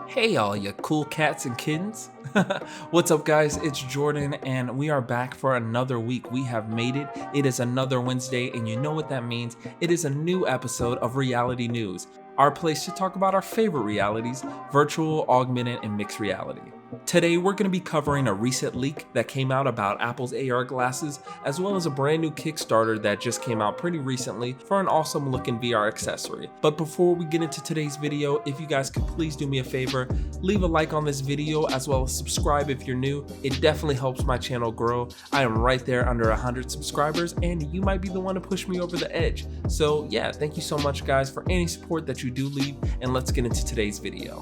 Hey all you cool cats and kittens. What's up guys, it's Jordan and we are back for another week. We have made it. It is another Wednesday and you know what that means. It is a new episode of Reality News, our place to talk about our favorite realities, virtual, augmented, and mixed reality. Today we're going to be covering a recent leak that came out about Apple's AR glasses, as well as a brand new Kickstarter that just came out pretty recently for an awesome looking VR accessory. But before we get into today's video, if you guys could please do me a favor, leave a like on this video as well as subscribe if you're new. It definitely helps my channel grow. I am right there under 100 subscribers and you might be the one to push me over the edge. So yeah, thank you so much guys for any support that you do leave, and let's get into today's video.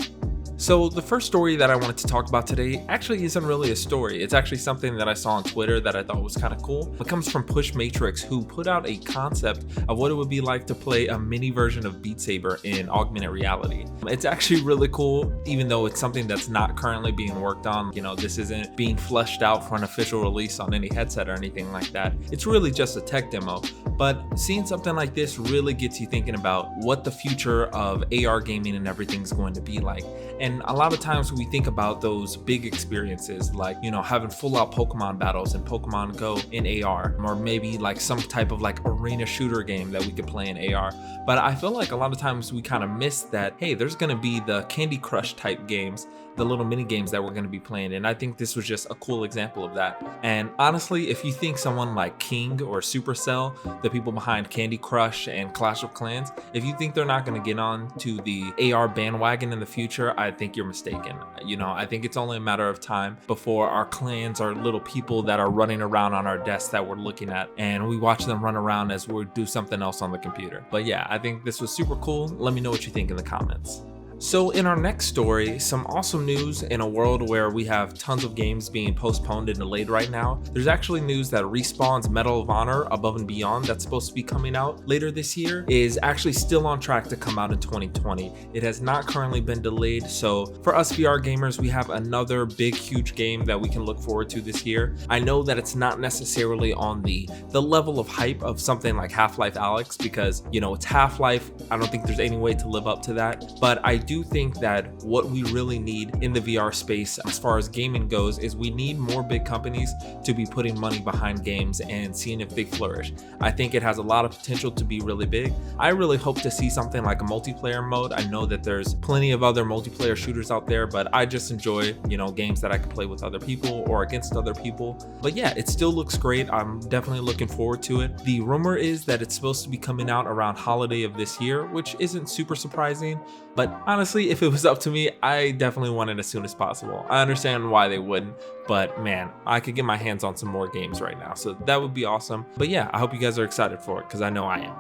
So the first story that I wanted to talk about today actually isn't really a story. It's actually something that I saw on Twitter that I thought was kind of cool. It comes from Push Matrix, who put out a concept of what it would be like to play a mini version of Beat Saber in augmented reality. It's actually really cool, even though it's something that's not currently being worked on. You know, this isn't being fleshed out for an official release on any headset or anything like that. It's really just a tech demo. But seeing something like this really gets you thinking about what the future of AR gaming and everything's going to be like. And a lot of times we think about those big experiences like, you know, having full out Pokemon battles and Pokemon Go in AR, or maybe like some type of like arena shooter game that we could play in AR. But I feel like a lot of times we kind of miss that, hey, there's going to be the Candy Crush type games, the little mini games that we're going to be playing. And I think this was just a cool example of that. And honestly, if you think someone like King or Supercell, the people behind Candy Crush and Clash of Clans, if you think they're not going to get on to the AR bandwagon in the future, I think you're mistaken. You know, I think it's only a matter of time before our clans are little people that are running around on our desks that we're looking at, and we watch them run around as we do something else on the computer. But yeah, I think this was super cool. Let me know what you think in the comments. So in our next story, some awesome news in a world where we have tons of games being postponed and delayed right now. There's actually news that Respawn's Medal of Honor Above and Beyond, that's supposed to be coming out later this year, is actually still on track to come out in 2020. It has not currently been delayed, so for us VR gamers, we have another big, huge game that we can look forward to this year. I know that it's not necessarily on the level of hype of something like Half-Life Alyx, because, you know, it's Half-Life. I don't think there's any way to live up to that, but I do think that what we really need in the VR space as far as gaming goes is we need more big companies to be putting money behind games and seeing if they flourish. I think it has a lot of potential to be really big. I really hope to see something like a multiplayer mode. I know that there's plenty of other multiplayer shooters out there, but I just enjoy, you know, games that I can play with other people or against other people. But yeah, it still looks great. I'm definitely looking forward to it. The rumor is that it's supposed to be coming out around holiday of this year, which isn't super surprising, but honestly, if it was up to me, I definitely want it as soon as possible. I understand why they wouldn't, but man, I could get my hands on some more games right now, so that would be awesome. But yeah, I hope you guys are excited for it, because I know I am.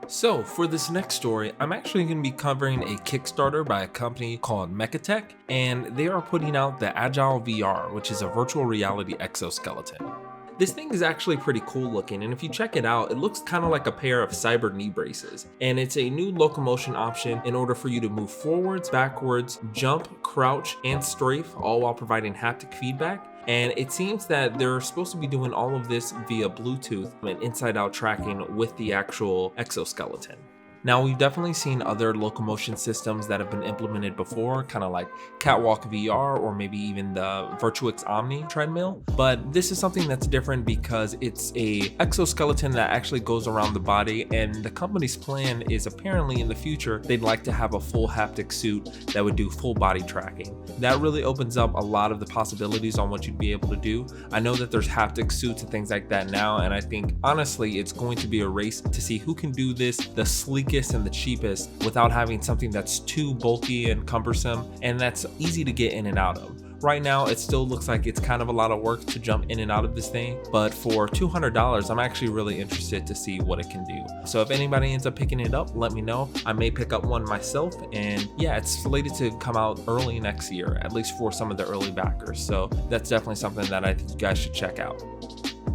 So for this next story, I'm actually going to be covering a Kickstarter by a company called Mechatech, and they are putting out the AgileVR, which is a virtual reality exoskeleton. This thing is actually pretty cool looking, and if you check it out, it looks kind of like a pair of cyber knee braces, and it's a new locomotion option in order for you to move forwards, backwards, jump, crouch, and strafe, all while providing haptic feedback. And it seems that they're supposed to be doing all of this via Bluetooth and inside-out tracking with the actual exoskeleton. Now, we've definitely seen other locomotion systems that have been implemented before, kind of like Catwalk VR or maybe even the Virtuix Omni treadmill, but this is something that's different because it's a exoskeleton that actually goes around the body, and the company's plan is apparently in the future they'd like to have a full haptic suit that would do full body tracking. That really opens up a lot of the possibilities on what you'd be able to do. I know that there's haptic suits and things like that now, and I think honestly it's going to be a race to see who can do this the sleekest and the cheapest without having something that's too bulky and cumbersome and that's easy to get in and out of. Right now, it still looks like it's kind of a lot of work to jump in and out of this thing, but for $200, I'm actually really interested to see what it can do. So if anybody ends up picking it up, let me know. I may pick up one myself, and yeah, it's slated to come out early next year, at least for some of the early backers. So that's definitely something that I think you guys should check out.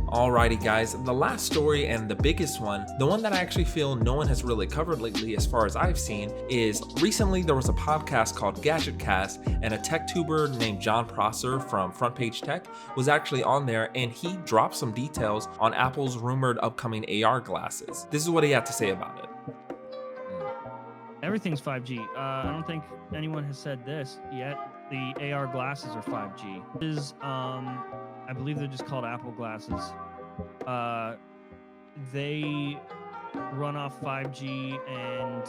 Alrighty guys, the last story and the biggest one, the one that I actually feel no one has really covered lately as far as I've seen, is recently there was a podcast called GadgetCast, and a tech tuber named John Prosser from Front Page Tech was actually on there, and he dropped some details on Apple's rumored upcoming AR glasses. This is what he had to say about it. Everything's 5G. I don't think anyone has said this yet. The AR glasses are 5G. I believe they're just called Apple glasses. They run off 5G and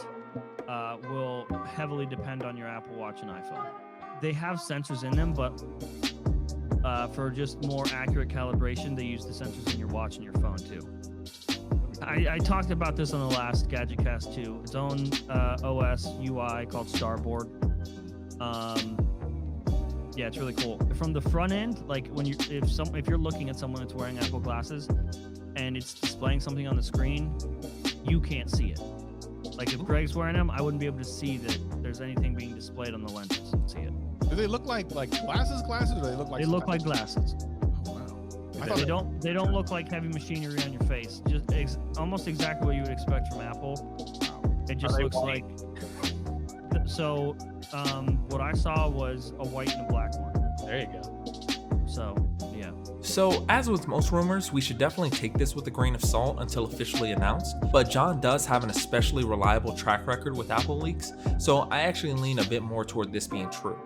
will heavily depend on your Apple Watch and iPhone. They have sensors in them, but for just more accurate calibration, they use the sensors in your watch and your phone too. I talked about this on the last GadgetCast too. Its own OS UI called Starboard. Yeah, it's really cool. From the front end, like if you're looking at someone that's wearing Apple glasses and it's displaying something on the screen, you can't see it. Like if Greg's wearing them, I wouldn't be able to see that there's anything being displayed on the lenses. See it. Do they look like glasses, or do they look like? They look like glasses. Oh, wow. They don't look like heavy machinery on your face. Just almost exactly what you would expect from Apple. Wow. It just looks like. So, what I saw was a white and a black one. There you go. So, yeah. So, as with most rumors, we should definitely take this with a grain of salt until officially announced, but John does have an especially reliable track record with Apple leaks, so I actually lean a bit more toward this being true.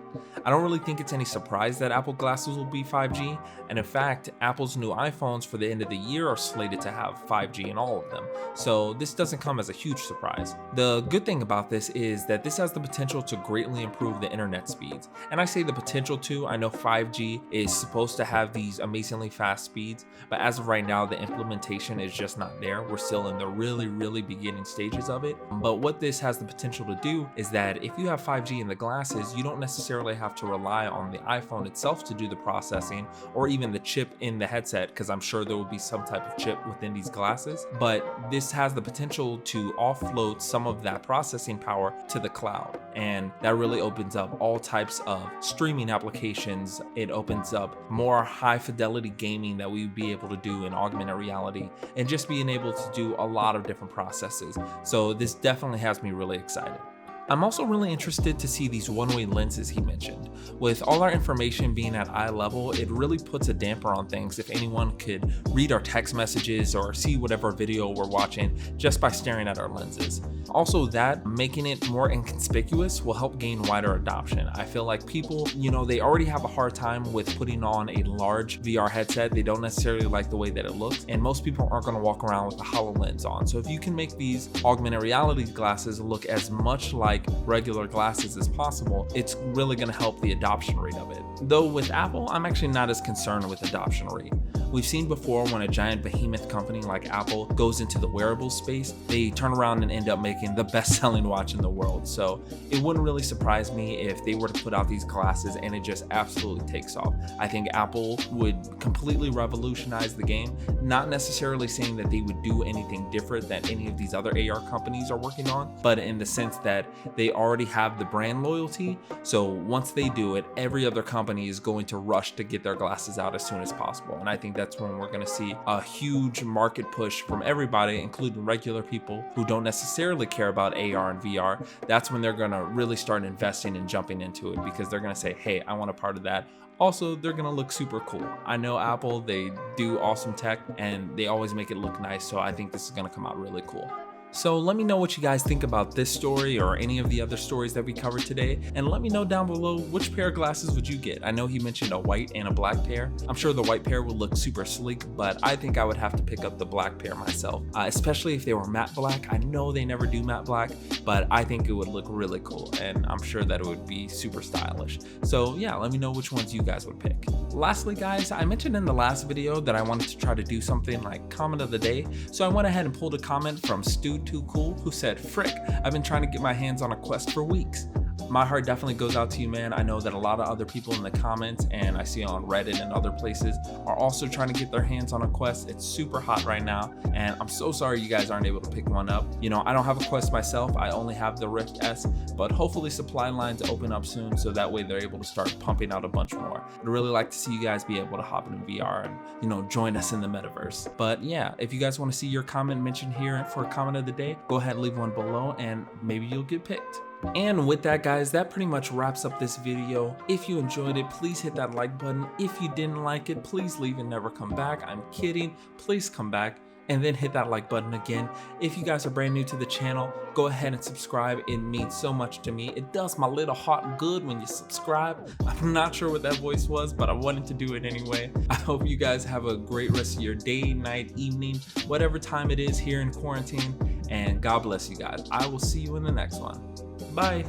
I don't really think it's any surprise that Apple glasses will be 5G, and in fact, Apple's new iPhones for the end of the year are slated to have 5G in all of them, so this doesn't come as a huge surprise. The good thing about this is that this has the potential to greatly improve the internet speeds, and I say the potential to, I know 5G is supposed to have these amazingly fast speeds, but as of right now, the implementation is just not there. We're still in the really beginning stages of it, but what this has the potential to do is that if you have 5G in the glasses, you don't necessarily have to rely on the iPhone itself to do the processing or even the chip in the headset, because I'm sure there will be some type of chip within these glasses, but this has the potential to offload some of that processing power to the cloud, and that really opens up all types of streaming applications. It opens up more high fidelity gaming that we would be able to do in augmented reality, and just being able to do a lot of different processes. So this definitely has me really excited. I'm also really interested to see these one-way lenses he mentioned. With all our information being at eye level, it really puts a damper on things if anyone could read our text messages or see whatever video we're watching just by staring at our lenses. Also, that making it more inconspicuous will help gain wider adoption. I feel like people, they already have a hard time with putting on a large VR headset. They don't necessarily like the way that it looks, and most people aren't going to walk around with a HoloLens on. So if you can make these augmented reality glasses look as much like regular glasses as possible, it's really going to help the adoption rate of it. Though with Apple, I'm actually not as concerned with adoption rate. We've seen before when a giant behemoth company like Apple goes into the wearable space, they turn around and end up making the best-selling watch in the world. So it wouldn't really surprise me if they were to put out these glasses and it just absolutely takes off. I think Apple would completely revolutionize the game, not necessarily saying that they would do anything different than any of these other AR companies are working on, but in the sense that they already have the brand loyalty. So once they do it, every other company is going to rush to get their glasses out as soon as possible. And I think that's when we're going to see a huge market push from everybody, including regular people who don't necessarily care about AR and VR. That's when they're going to really start investing and jumping into it, because they're going to say, hey, I want a part of that. Also, they're going to look super cool. I know Apple, they do awesome tech and they always make it look nice. So I think this is going to come out really cool. So let me know what you guys think about this story or any of the other stories that we covered today, and let me know down below which pair of glasses would you get. I know he mentioned a white and a black pair. I'm sure the white pair would look super sleek, but I think I would have to pick up the black pair myself, especially if they were matte black. I know they never do matte black, but I think it would look really cool, and I'm sure that it would be super stylish. So yeah, let me know which ones you guys would pick. Lastly guys, I mentioned in the last video that I wanted to try to do something like comment of the day, so I went ahead and pulled a comment from Stu Too Cool, who said, "Frick, I've been trying to get my hands on a Quest for weeks." My heart definitely goes out to you, man. I know that a lot of other people in the comments, and I see on Reddit and other places, are also trying to get their hands on a Quest. It's super hot right now, and I'm so sorry you guys aren't able to pick one up. I don't have a Quest myself. I only have the Rift S, but hopefully supply lines open up soon, so that way they're able to start pumping out a bunch more. I'd really like to see you guys be able to hop into VR and, join us in the metaverse. But yeah, if you guys want to see your comment mentioned here for a comment of the day, go ahead and leave one below, and maybe you'll get picked. And with that guys, that pretty much wraps up this video. If you enjoyed it, please hit that like button. If you didn't like it, please leave and never come back. I'm kidding, please come back. and then hit that like button again. If you guys are brand new to the channel, go ahead and subscribe. It means so much to me. It does my little heart good when you subscribe. I'm not sure what that voice was, but I wanted to do it anyway. I hope you guys have a great rest of your day, night, evening, whatever time it is here in quarantine, and God bless you guys. I will see you in the next one. Bye.